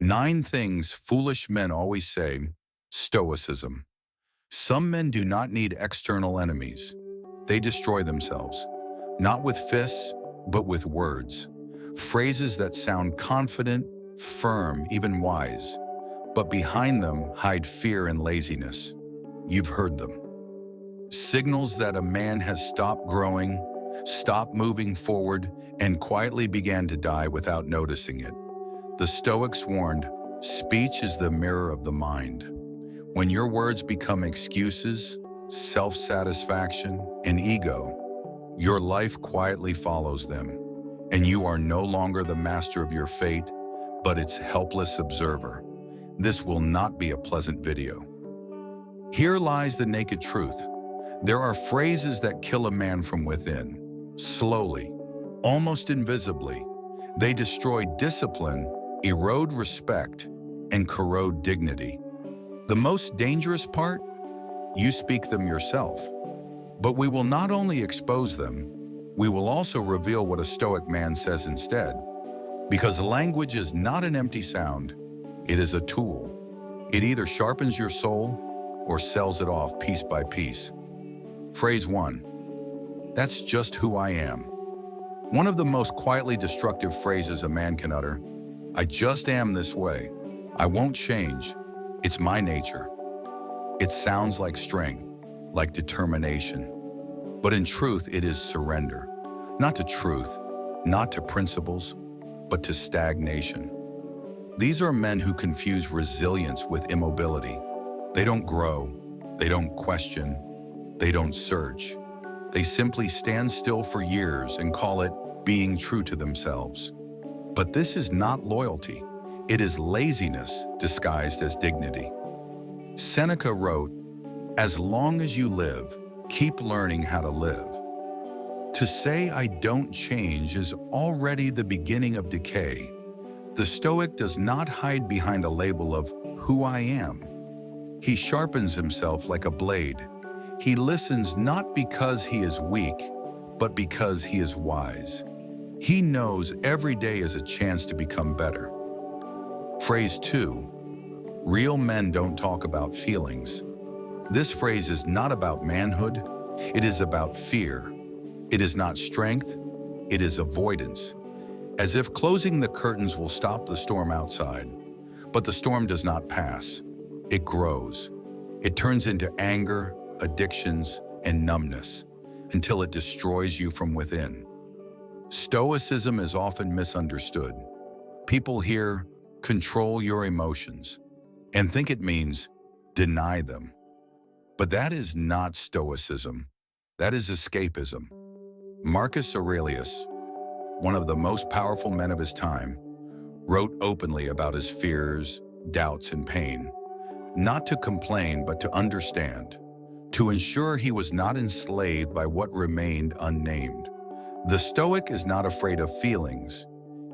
9 things foolish men always say. Stoicism. Some men do not need external enemies. They destroy themselves, not with fists, but with words. Phrases that sound confident, firm, even wise, but behind them hide fear and laziness. You've heard them. Signals that a man has stopped growing, stopped moving forward, and quietly began to die without noticing it. The Stoics warned, speech is the mirror of the mind. When your words become excuses, self-satisfaction, and ego, your life quietly follows them, and you are no longer the master of your fate, but its helpless observer. This will not be a pleasant video. Here lies the naked truth. There are phrases that kill a man from within, slowly, almost invisibly. They destroy discipline, erode respect, and corrode dignity. The most dangerous part? You speak them yourself. But we will not only expose them, we will also reveal what a Stoic man says instead. Because language is not an empty sound, it is a tool. It either sharpens your soul or sells it off piece by piece. Phrase 1. That's just who I am. One of the most quietly destructive phrases a man can utter. I just am this way. I won't change. It's my nature. It sounds like strength, like determination. But in truth, it is surrender. Not to truth, not to principles, but to stagnation. These are men who confuse resilience with immobility. They don't grow, they don't question, they don't search. They simply stand still for years and call it being true to themselves. But this is not loyalty. It is laziness disguised as dignity. Seneca wrote, "As long as you live, keep learning how to live." To say I don't change is already the beginning of decay. The Stoic does not hide behind a label of who I am. He sharpens himself like a blade. He listens not because he is weak, but because he is wise. He knows every day is a chance to become better. Phrase 2. Real men don't talk about feelings. This phrase is not about manhood. It is about fear. It is not strength. It is avoidance. As if closing the curtains will stop the storm outside. But the storm does not pass. It grows. It turns into anger, addictions, and numbness until it destroys you from within. Stoicism is often misunderstood. People hear, control your emotions, and think it means deny them. But that is not Stoicism. That is escapism. Marcus Aurelius, one of the most powerful men of his time, wrote openly about his fears, doubts, and pain, not to complain, but to understand, to ensure he was not enslaved by what remained unnamed. The Stoic is not afraid of feelings.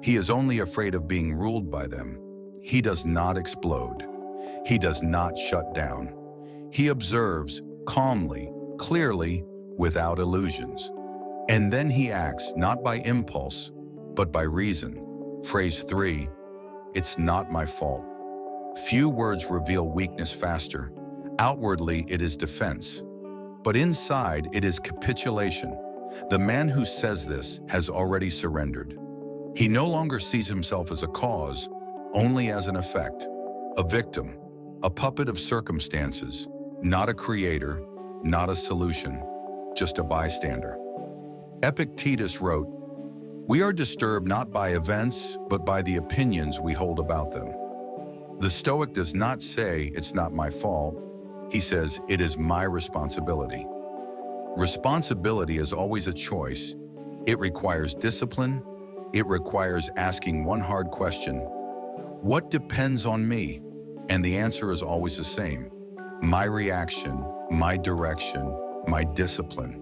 He is only afraid of being ruled by them. He does not explode. He does not shut down. He observes calmly, clearly, without illusions. And then he acts not by impulse, but by reason. Phrase 3, it's not my fault. Few words reveal weakness faster. Outwardly, it is defense. But inside, it is capitulation. The man who says this has already surrendered. He no longer sees himself as a cause, only as an effect, a victim, a puppet of circumstances, not a creator, not a solution, just a bystander. Epictetus wrote, "We are disturbed not by events, but by the opinions we hold about them." The Stoic does not say, "It's not my fault." He says, "It is my responsibility." Responsibility is always a choice. It requires discipline. It requires asking one hard question. What depends on me? And the answer is always the same. My reaction, my direction, my discipline.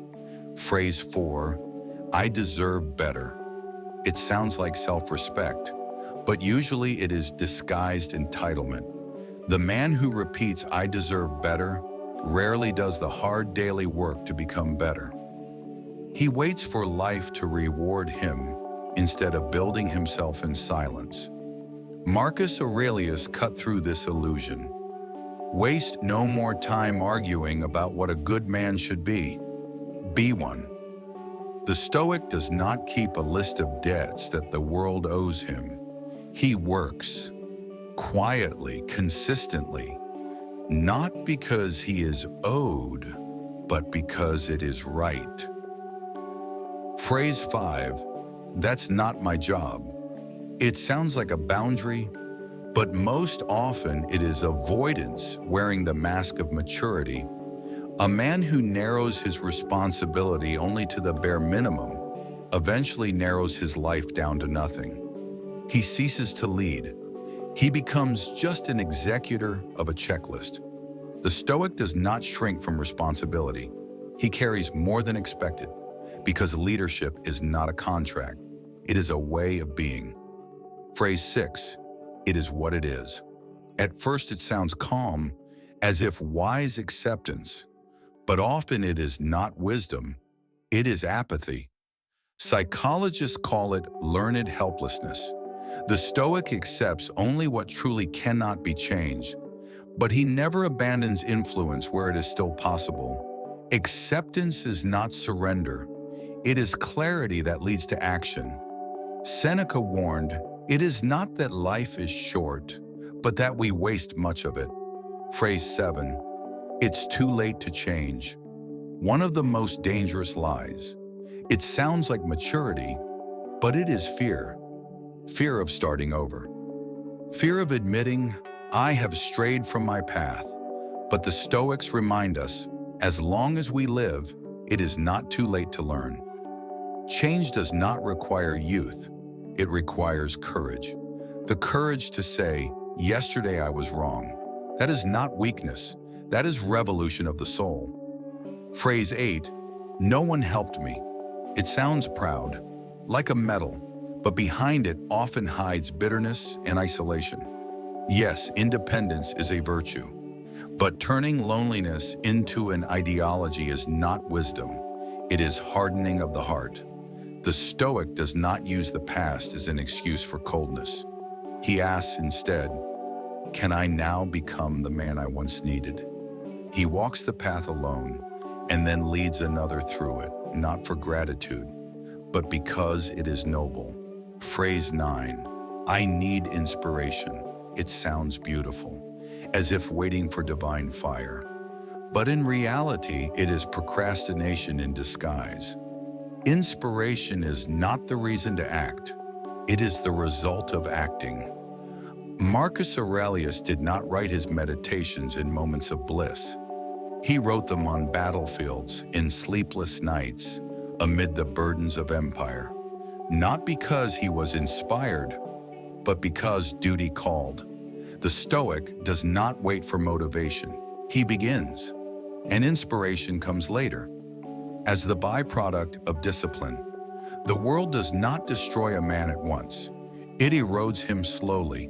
Phrase 4, I deserve better. It sounds like self-respect, but usually it is disguised entitlement. The man who repeats, "I deserve better," rarely does the hard daily work to become better. He waits for life to reward him instead of building himself in silence. Marcus Aurelius cut through this illusion. Waste no more time arguing about what a good man should be. Be one. The Stoic does not keep a list of debts that the world owes him. He works, quietly, consistently, not because he is owed, but because it is right. Phrase 5, that's not my job. It sounds like a boundary, but most often it is avoidance wearing the mask of maturity. A man who narrows his responsibility only to the bare minimum eventually narrows his life down to nothing. He ceases to lead. He becomes just an executor of a checklist. The Stoic does not shrink from responsibility. He carries more than expected, because leadership is not a contract. It is a way of being. Phrase 6, it is what it is. At first it sounds calm, as if wise acceptance, but often it is not wisdom, it is apathy. Psychologists call it learned helplessness. The Stoic accepts only what truly cannot be changed, but he never abandons influence where it is still possible. Acceptance is not surrender. It is clarity that leads to action. Seneca warned, "It is not that life is short, but that we waste much of it." Phrase 7, it's too late to change. One of the most dangerous lies. It sounds like maturity, but it is fear. Fear of starting over. Fear of admitting, I have strayed from my path. But the Stoics remind us, as long as we live, it is not too late to learn. Change does not require youth. It requires courage. The courage to say, yesterday I was wrong. That is not weakness. That is revolution of the soul. Phrase 8, no one helped me. It sounds proud, like a medal, but behind it often hides bitterness and isolation. Yes, independence is a virtue, but turning loneliness into an ideology is not wisdom. It is hardening of the heart. The Stoic does not use the past as an excuse for coldness. He asks instead, can I now become the man I once needed? He walks the path alone and then leads another through it, not for gratitude, but because it is noble. Phrase 9, I need inspiration. It sounds beautiful, as if waiting for divine fire. But in reality, it is procrastination in disguise. Inspiration is not the reason to act. It is the result of acting. Marcus Aurelius did not write his meditations in moments of bliss. He wrote them on battlefields, in sleepless nights, amid the burdens of empire. Not because he was inspired, but because duty called. The Stoic does not wait for motivation. He begins, and inspiration comes later. As the byproduct of discipline, the world does not destroy a man at once. It erodes him slowly,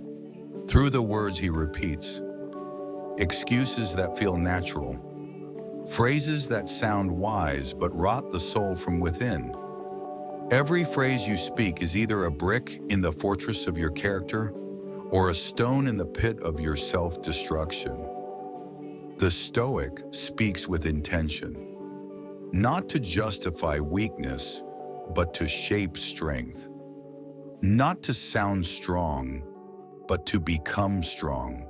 through the words he repeats, excuses that feel natural, phrases that sound wise but rot the soul from within. Every phrase you speak is either a brick in the fortress of your character or a stone in the pit of your self-destruction. The Stoic speaks with intention, not to justify weakness, but to shape strength. Not to sound strong, but to become strong.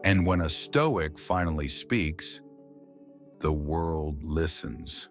And when a Stoic finally speaks, the world listens.